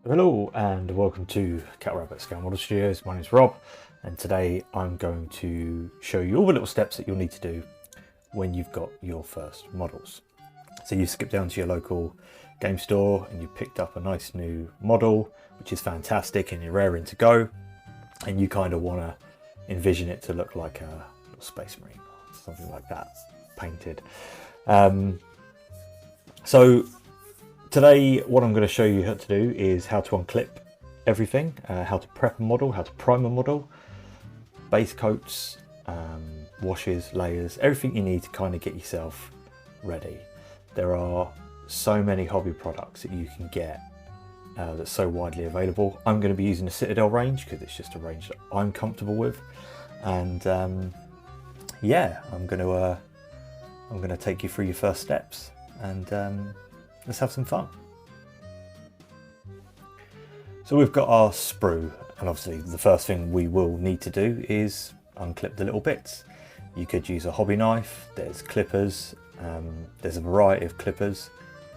Hello and welcome to Cat Rabbit Scale Model Studios. My name is Rob and today I'm going to show you all the little steps that you'll need to do when you've got your first models. So you skip down to your local game store and you picked up a nice new model, which is fantastic, and you're raring to go, and you kind of want to envision it to look like a little space marine or something like that painted. So today what I'm going to show you how to do is how to unclip everything, how to prep a model, how to prime a model, base coats, washes, layers, everything you need to kind of get yourself ready. There are so many hobby products that you can get that's so widely available. I'm going to be using the Citadel range because it's just a range that I'm comfortable with, and yeah, I'm going to take you through your first steps, and let's have some fun. So we've got our sprue, and obviously the first thing we will need to do is unclip the little bits. You could use a hobby knife, there's clippers, there's a variety of clippers.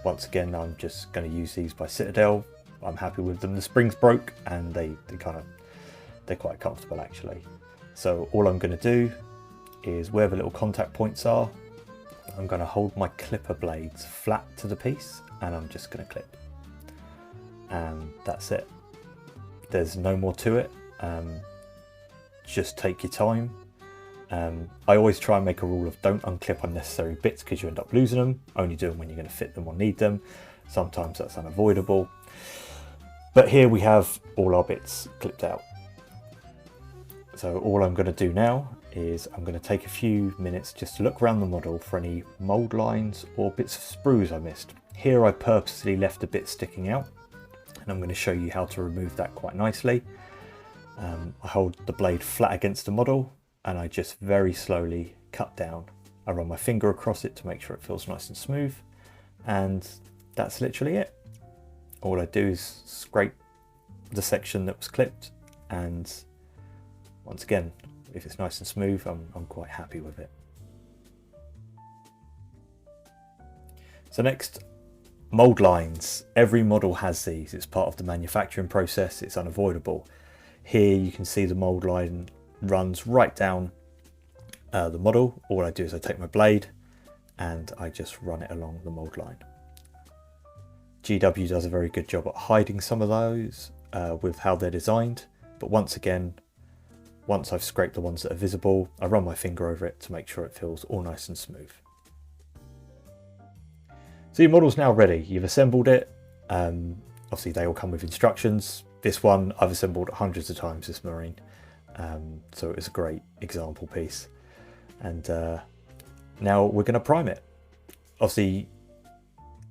Once again, I'm just going to use these by Citadel. I'm happy with them. The springs broke and they're quite comfortable actually. So all I'm going to do is where the little contact points are, I'm going to hold my clipper blades flat to the piece and I'm just going to clip. And that's it. There's no more to it. Just take your time. I always try and make a rule of don't unclip unnecessary bits because you end up losing them. Only do them when you're going to fit them or need them. Sometimes that's unavoidable. But here we have all our bits clipped out. So all I'm going to do now is I'm going to take a few minutes just to look around the model for any mould lines or bits of sprues I missed. Here I purposely left a bit sticking out, and I'm going to show you how to remove that quite nicely. I hold the blade flat against the model and I just very slowly cut down. I run my finger across it to make sure it feels nice and smooth, and that's literally it. All I do is scrape the section that was clipped, and once again, if it's nice and smooth, I'm quite happy with it. So next, mould lines. Every model has these. It's part of the manufacturing process. It's unavoidable. Here you can see the mould line runs right down the model. All I do is I take my blade and I just run it along the mould line. GW does a very good job at hiding some of those with how they're designed, but once again, once I've scraped the ones that are visible, I run my finger over it to make sure it feels all nice and smooth. So your model's now ready. You've assembled it. Obviously they all come with instructions. This one I've assembled hundreds of times, this marine. So it's a great example piece. And now we're going to prime it. Obviously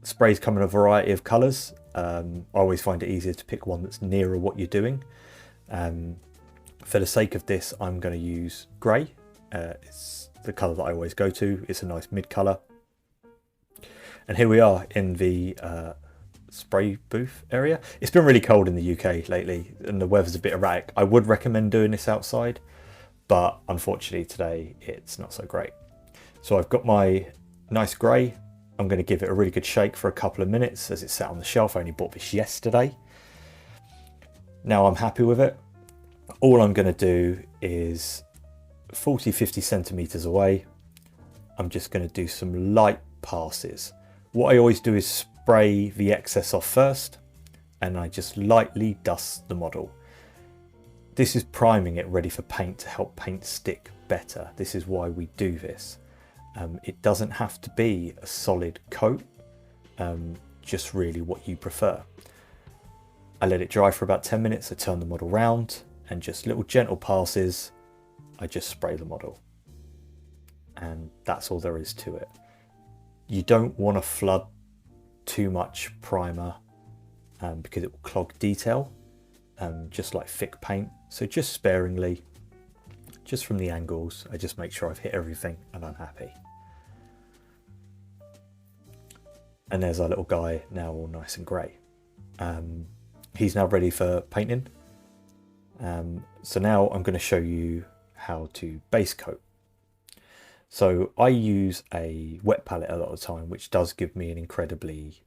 sprays come in a variety of colours. I always find it easier to pick one that's nearer what you're doing. For the sake of this, I'm going to use grey. It's the colour that I always go to. It's a nice mid colour. And here we are in the spray booth area. It's been really cold in the UK lately and the weather's a bit erratic. I would recommend doing this outside, but unfortunately today it's not so great. So I've got my nice grey. I'm going to give it a really good shake for a couple of minutes as it sat on the shelf. I only bought this yesterday. Now I'm happy with it. All I'm going to do is 40-50 centimeters away, I'm just going to do some light passes. What I always do is spray the excess off first, and I just lightly dust the model. This is priming it ready for paint to help paint stick better. This is why we do this. It doesn't have to be a solid coat, just really what you prefer. I let it dry for about 10 minutes, I turn the model round, and just little gentle passes, I just spray the model. And that's all there is to it. You don't want to flood too much primer because it will clog detail, just like thick paint. So just sparingly, just from the angles, I just make sure I've hit everything and I'm happy. And there's our little guy now all nice and grey. He's now ready for painting. So now I'm going to show you how to base coat. So I use a wet palette a lot of the time, which does give me an incredibly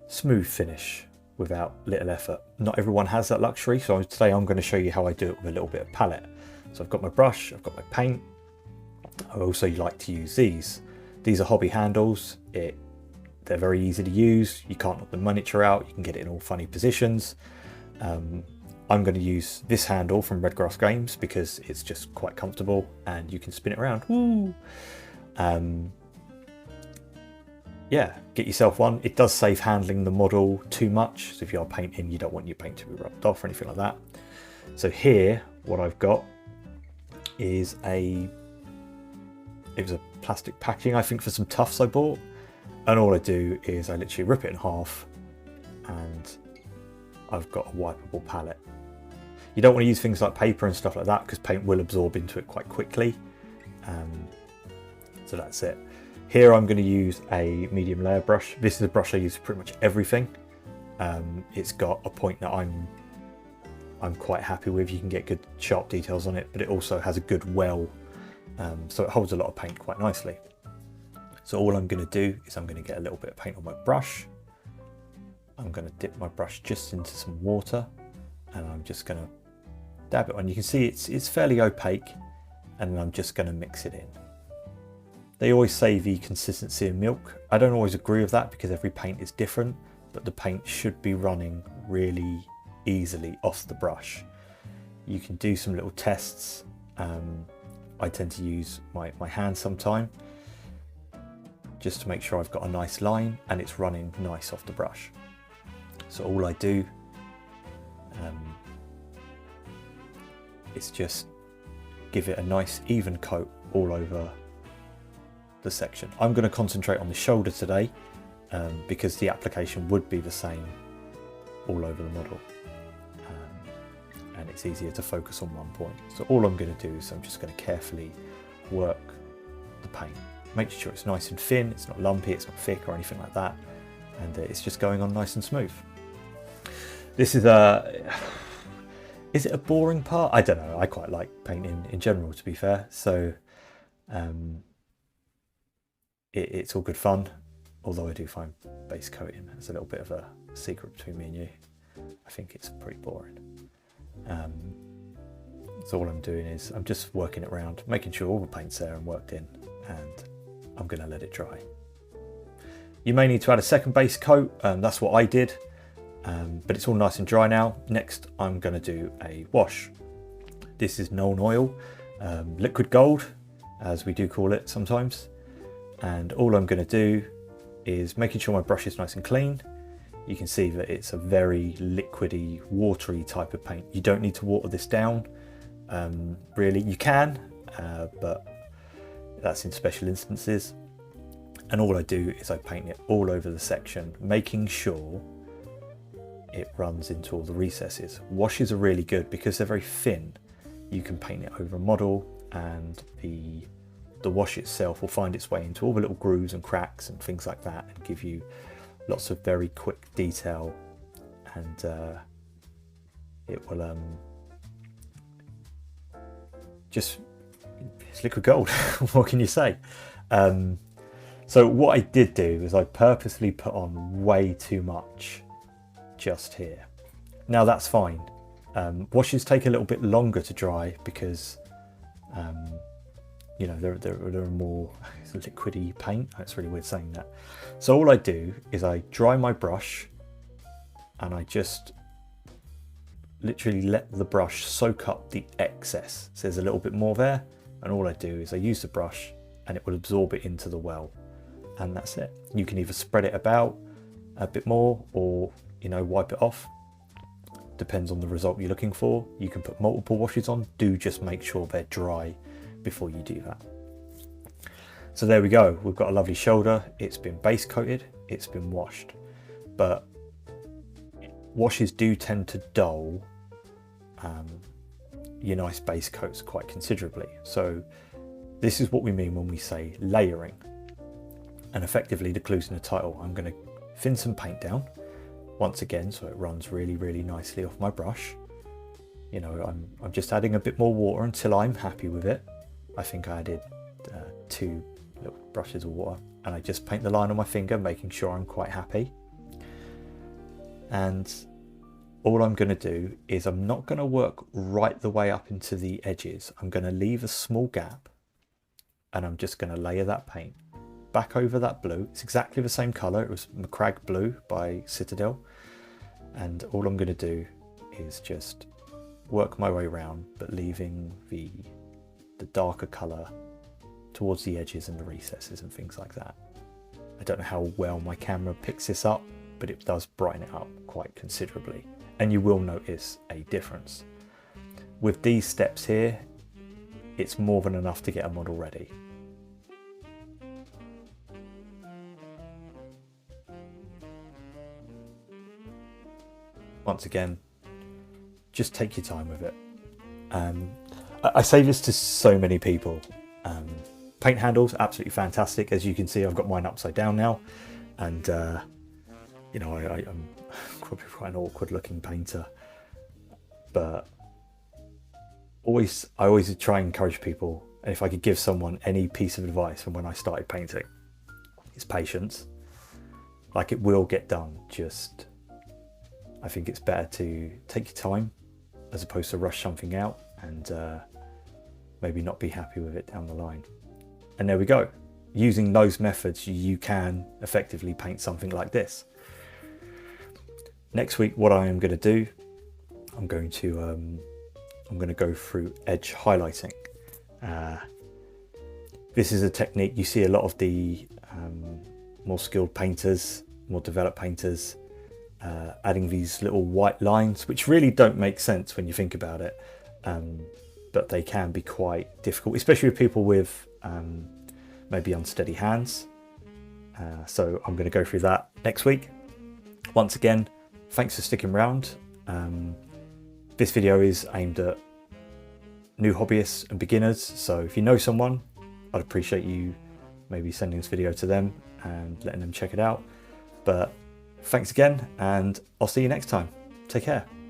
smooth finish. without little effort. Not everyone has that luxury, so today I'm going to show you how I do it with a little bit of palette. So I've got my brush, I've got my paint. I also like to use these. These are hobby handles. They're very easy to use. You can't knock the miniature out. You can get it in all funny positions. I'm going to use this handle from Redgrass Games because it's just quite comfortable and you can spin it around. Woo! Yeah, get yourself one. It does save handling the model too much. So if you are painting, you don't want your paint to be rubbed off or anything like that. So here, what I've got is it was a plastic packaging, I think, for some tufts I bought. And all I do is I literally rip it in half and I've got a wipeable palette. You don't want to use things like paper and stuff like that because paint will absorb into it quite quickly. So that's it. Here I'm going to use a medium layer brush. This is a brush I use for pretty much everything. It's got a point that I'm quite happy with. You can get good sharp details on it, but it also has a good well, so it holds a lot of paint quite nicely. So all I'm going to do is I'm going to get a little bit of paint on my brush. I'm going to dip my brush just into some water and I'm just going to dab it on. You can see it's fairly opaque and I'm just going to mix it in. They always say the consistency of milk. I don't always agree with that because every paint is different, but the paint should be running really easily off the brush. You can do some little tests. I tend to use my hand sometime just to make sure I've got a nice line and it's running nice off the brush. So all I do is just give it a nice even coat all over the section. I'm going to concentrate on the shoulder today because the application would be the same all over the model and it's easier to focus on one point. So all I'm going to do is I'm just going to carefully work the paint, making sure it's nice and thin, it's not lumpy, it's not thick or anything like that, and it's just going on nice and smooth. This is is it a boring part? I don't know. I quite like painting in general, to be fair. So it's all good fun, although I do find base coating is a little bit of a secret between me and you. I think it's pretty boring. So all I'm doing is I'm just working it around, making sure all the paint's there and worked in, and I'm going to let it dry. You may need to add a second base coat, that's what I did, but it's all nice and dry now. Next I'm going to do a wash. This is Nuln Oil, liquid gold as we do call it sometimes. And all I'm going to do is making sure my brush is nice and clean. You can see that it's a very liquidy, watery type of paint. You don't need to water this down, really. You can, but that's in special instances. And all I do is I paint it all over the section, making sure it runs into all the recesses. Washes are really good because they're very thin. You can paint it over a model and the wash itself will find its way into all the little grooves and cracks and things like that and give you lots of very quick detail, and it will just, it's liquid gold. What can you say? So what I did do is I purposely put on way too much just here. Now that's fine. Washes take a little bit longer to dry because you know, they're more liquidy paint. That's really weird saying that. So all I do is I dry my brush and I just literally let the brush soak up the excess. So there's a little bit more there, and all I do is I use the brush and it will absorb it into the well, and that's it. You can either spread it about a bit more or, you know, wipe it off. Depends on the result you're looking for. You can put multiple washes on. Do just make sure they're dry before you do that. So there we go, we've got a lovely shoulder. It's been base coated, it's been washed, but washes do tend to dull your nice base coats quite considerably. So this is what we mean when we say layering, and effectively the clue's in the title. I'm going to thin some paint down once again so it runs really nicely off my brush. You know, I'm just adding a bit more water until I'm happy with it. I think I added 2 little brushes of water, and I just paint the line on my finger, making sure I'm quite happy. And all I'm going to do is I'm not going to work right the way up into the edges. I'm going to leave a small gap, and I'm just going to layer that paint back over that blue. It's exactly the same color. It was McCrag Blue by Citadel. And all I'm going to do is just work my way around, but leaving the darker color towards the edges and the recesses and things like that. I don't know how well my camera picks this up, but it does brighten it up quite considerably. And you will notice a difference. With these steps here, it's more than enough to get a model ready. Once again, just take your time with it. I say this to so many people. Paint handles, absolutely fantastic. As you can see, I've got mine upside down now. And, you know, I'm probably quite an awkward looking painter. But I always try and encourage people. And if I could give someone any piece of advice from when I started painting, it's patience. Like, it will get done. Just, I think it's better to take your time as opposed to rush something out and maybe not be happy with it down the line. And there we go. Using those methods, you can effectively paint something like this. Next week, what I am going to do, I'm going to go through edge highlighting. This is a technique you see a lot of the more skilled painters, more developed painters, adding these little white lines, which really don't make sense when you think about it, but they can be quite difficult, especially with people with maybe unsteady hands. So I'm going to go through that next week. Once again, thanks for sticking around. This video is aimed at new hobbyists and beginners, so if you know someone, I'd appreciate you maybe sending this video to them and letting them check it out. But thanks again, and I'll see you next time. Take care.